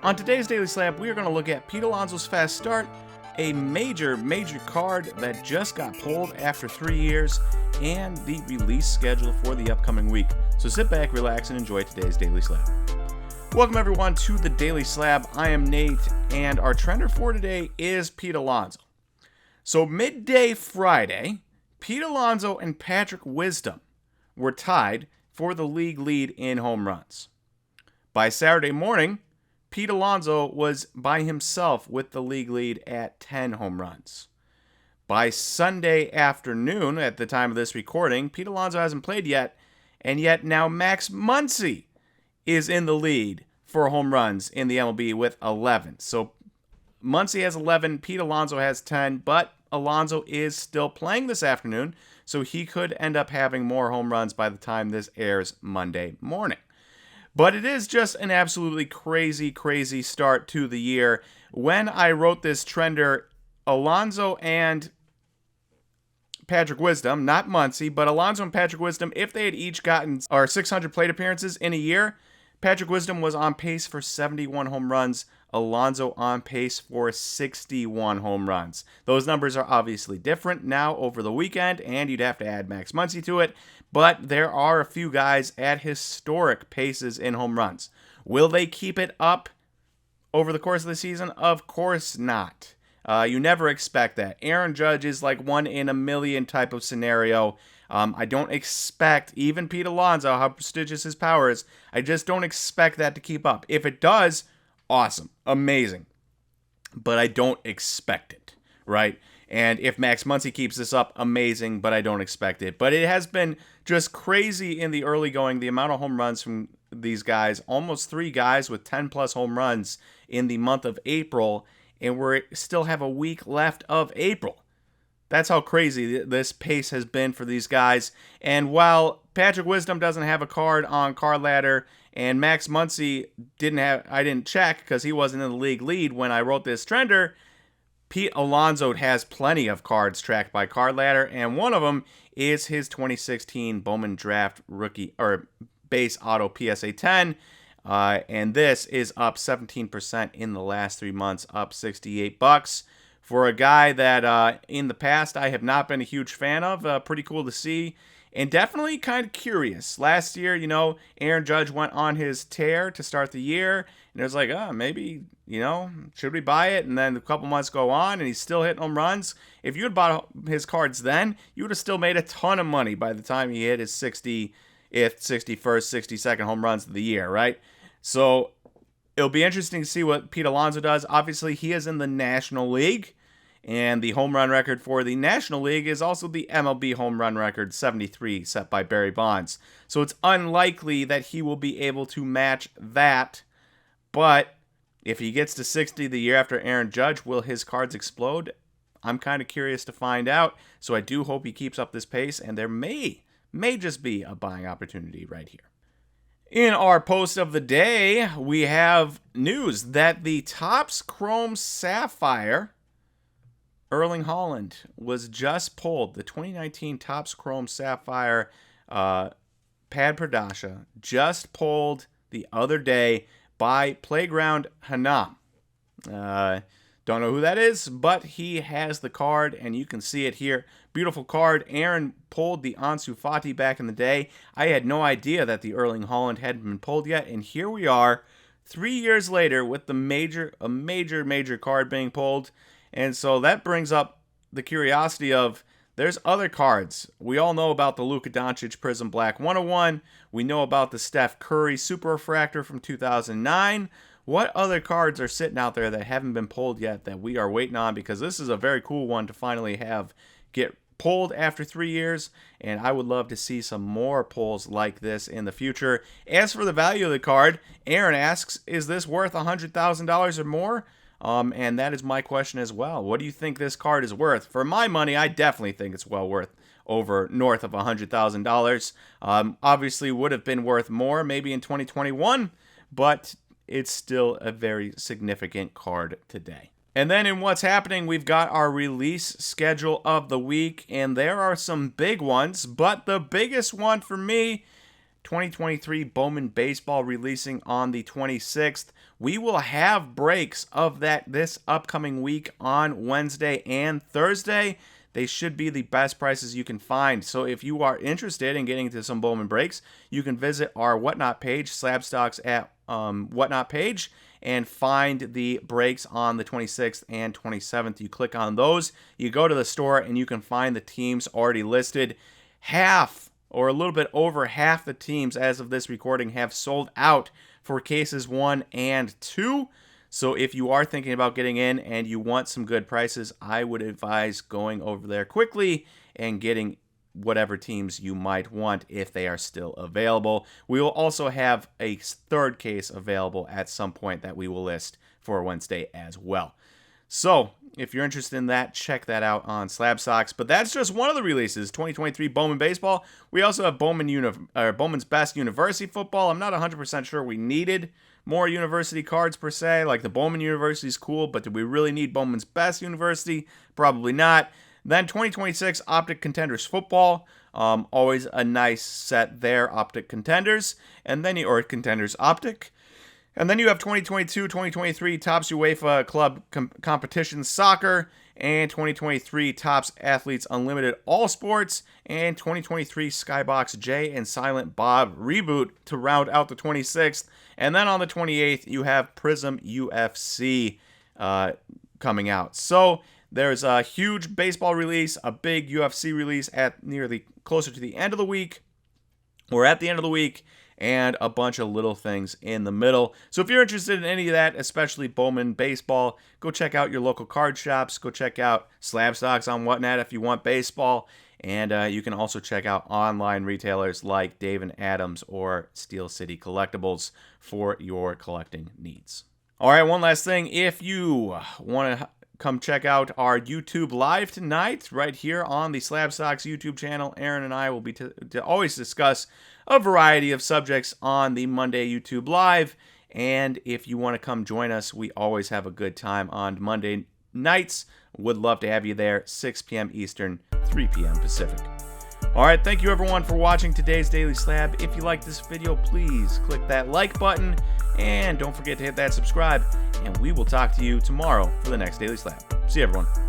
On today's Daily Slab, we are going to look at Pete Alonso's fast start, a major card that just got pulled after 3 years, and the release schedule for the upcoming week. So sit back, relax, and enjoy today's Daily Slab. Welcome everyone to the Daily Slab. I am Nate, and our trender for today is Pete Alonso. So midday Friday, Pete Alonso and Patrick Wisdom were tied for the league lead in home runs. By Saturday morning, Pete Alonso was by himself with the league lead at 10 home runs. By Sunday afternoon, at the time of this recording, Pete Alonso hasn't played yet, and yet now Max Muncy is in the lead for home runs in the MLB with 11. So Muncy has 11, Pete Alonso has 10, but Alonso is still playing this afternoon, so he could end up having more home runs by the time this airs Monday morning. But it is just an absolutely crazy start to the year. When I wrote this trender, Alonso and Patrick Wisdom, not Muncy, but Alonso and Patrick Wisdom, if they had each gotten 600 plate appearances in a year, Patrick Wisdom was on pace for 71 home runs. Alonso on pace for 61 home runs. Those numbers are obviously different now over the weekend, and you'd have to add Max Muncy to it, but there are a few guys at historic paces in home runs. Will they keep it up over the course of the season? Of course not. You never expect that. Aaron Judge is like 1 in a million type of scenario. I don't expect, even Pete Alonso, how prestigious his power is, I just don't expect that to keep up. If it does, awesome, amazing. But I don't expect it, right? And if Max Muncy keeps this up, amazing, but I don't expect it. But it has been just crazy in the early going, the amount of home runs from these guys, almost 3 guys with 10-plus home runs in the month of April, and we still have a week left of April. That's how crazy this pace has been for these guys. And while Patrick Wisdom doesn't have a card on Card Ladder, and Max Muncy I didn't check because he wasn't in the league lead when I wrote this trender, Pete Alonso has plenty of cards tracked by Card Ladder, and one of them is his 2016 Bowman Draft rookie or base auto PSA 10. And this is up 17% in the last 3 months, up $68 for a guy that in the past I have not been a huge fan of. Pretty cool to see, and definitely kind of curious. Last year, Aaron Judge went on his tear to start the year, and it was like, maybe, should we buy it? And then a couple months go on, and he's still hitting home runs. If you had bought his cards then, you would have still made a ton of money by the time he hit his 60th, 61st, 62nd home runs of the year, right? So it'll be interesting to see what Pete Alonso does. Obviously, he is in the National League, and the home run record for the National League is also the MLB home run record, 73, set by Barry Bonds. So it's unlikely that he will be able to match that. But if he gets to 60 the year after Aaron Judge, will his cards explode? I'm kind of curious to find out. So I do hope he keeps up this pace, and there may just be a buying opportunity right here. In our post of the day, we have news that the Topps Chrome Sapphire Erling Haaland was just pulled. The 2019 Topps Chrome Sapphire Pad Pradasha just pulled the other day by Playground Hanam. Don't know who that is, but he has the card, and you can see it here. Beautiful card. Aaron pulled the Ansu Fati back in the day. I had no idea that the Erling Haaland hadn't been pulled yet, and here we are 3 years later with a major card being pulled. And so that brings up the curiosity of, there's other cards. We all know about the Luka Doncic Prism Black 101. We know about the Steph Curry Super Refractor from 2009. What other cards are sitting out there that haven't been pulled yet that we are waiting on? Because this is a very cool one to finally have get pulled after 3 years, and I would love to see some more pulls like this in the future. As for the value of the card, Aaron asks, is this worth $100,000 or more? And that is my question as well. What do you think this card is worth? For my money, I definitely think it's well worth north of $100,000. Obviously would have been worth more maybe in 2021, but it's still a very significant card today. And then in what's happening, we've got our release schedule of the week, and there are some big ones, but the biggest one for me, 2023 Bowman Baseball releasing on the 26th. We will have breaks of that this upcoming week on Wednesday and Thursday. They should be the best prices you can find. So if you are interested in getting into some Bowman breaks, you can visit our Whatnot page, SlabStox at Whatnot page, and find the breaks on the 26th and 27th. You click on those, you go to the store, and you can find the teams already listed. Half, or a little bit over half the teams as of this recording have sold out for cases 1 and 2. So if you are thinking about getting in and you want some good prices, I would advise going over there quickly and getting whatever teams you might want if they are still available. We will also have a third case available at some point that we will list for Wednesday as well. So if you're interested in that, check that out on SlabStox. But that's just one of the releases, 2023 Bowman Baseball. We also have Bowman's Best University Football. I'm not 100% sure we needed more university cards per se. Like the Bowman University is cool, but do we really need Bowman's Best University? Probably not. Then 2026 Optic Contenders Football. Always a nice set there, Optic Contenders. And then or Contenders Optic. And then you have 2022-2023 Topps UEFA Club Competition Soccer, and 2023 Topps Athletes Unlimited All Sports, and 2023 Skybox J and Silent Bob Reboot to round out the 26th. And then on the 28th, you have Prism UFC coming out. So there's a huge baseball release, a big UFC release at nearly closer to the end of the week, or at the end of the week, and a bunch of little things in the middle. So if you're interested in any of that, especially Bowman Baseball, go check out your local card shops. Go check out SlabStox on Whatnot if you want baseball. And you can also check out online retailers like Dave & Adams or Steel City Collectibles for your collecting needs. All right, one last thing. If you want to come check out our YouTube live tonight, right here on the SlabStox YouTube channel, Aaron and I will be to always discuss a variety of subjects on the Monday YouTube Live. And if you want to come join us, we always have a good time on Monday nights. Would love to have you there, 6 p.m. Eastern, 3 p.m. Pacific. All right, thank you everyone for watching today's Daily Slab. If you like this video, please click that like button. And don't forget to hit that subscribe. And we will talk to you tomorrow for the next Daily Slab. See you, everyone.